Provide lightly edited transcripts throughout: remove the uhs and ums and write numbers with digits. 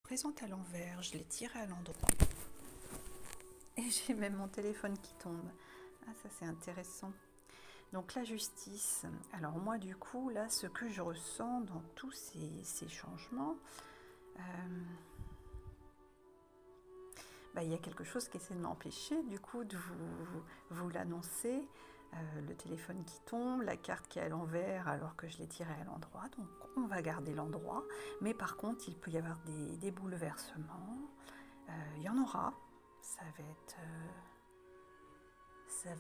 présente à l'envers, je l'ai tiré à l'endroit. Et j'ai même mon téléphone qui tombe. Ah, ça c'est intéressant. Donc la justice. Alors moi du coup, là, ce que je ressens dans tous ces changements, il y a quelque chose qui essaie de m'empêcher du coup de vous l'annoncer. Le téléphone qui tombe, la carte qui est à l'envers alors que je l'ai tirée à l'endroit, donc on va garder l'endroit, mais par contre il peut y avoir des bouleversements, il y en aura, ça va être, ça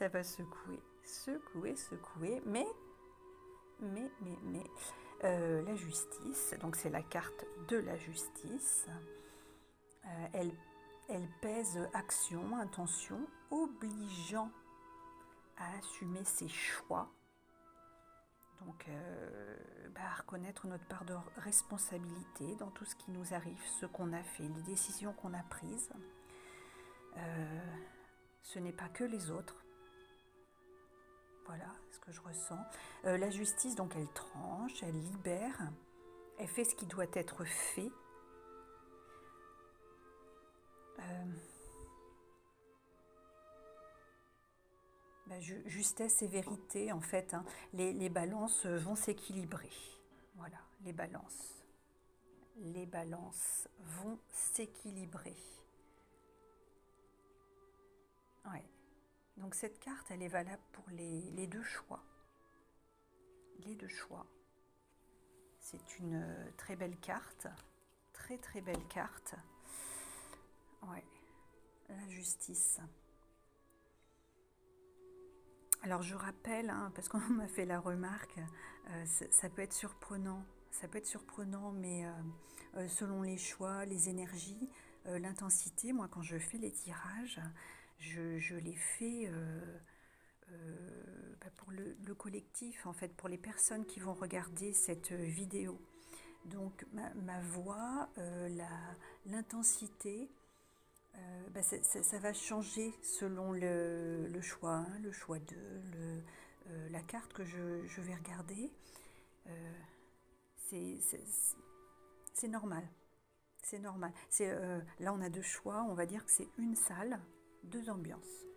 va secouer, mais la justice, donc c'est la carte de la justice, elle pèse action, intention, obligeant à assumer ses choix, donc à reconnaître notre part de responsabilité dans tout ce qui nous arrive, ce qu'on a fait, les décisions qu'on a prises. Ce n'est pas que les autres. Voilà ce que je ressens. La justice, donc elle tranche, elle libère, elle fait ce qui doit être fait. Justesse et vérité, en fait, hein, les balances vont s'équilibrer. Voilà, les balances vont s'équilibrer. Ouais. Donc cette carte, elle est valable pour les deux choix. Les deux choix. C'est une très belle carte, très très belle carte. Ouais, la justice. Alors je rappelle, hein, parce qu'on m'a fait la remarque, ça peut être surprenant. Ça peut être surprenant, mais selon les choix, les énergies, l'intensité, moi quand je fais les tirages, je les fais pour le collectif, en fait, pour les personnes qui vont regarder cette vidéo. Donc ma voix, l'intensité, ça va changer selon le choix, hein, le choix la carte que je vais regarder. C'est normal. C'est normal. Là, on a deux choix. On va dire que c'est une salle, deux ambiances.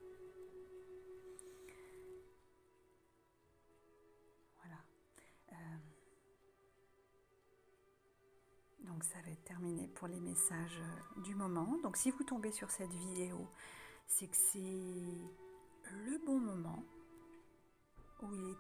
Voilà. Donc, ça va être terminé pour les messages du moment. Donc, si vous tombez sur cette vidéo, c'est que c'est le bon moment où il est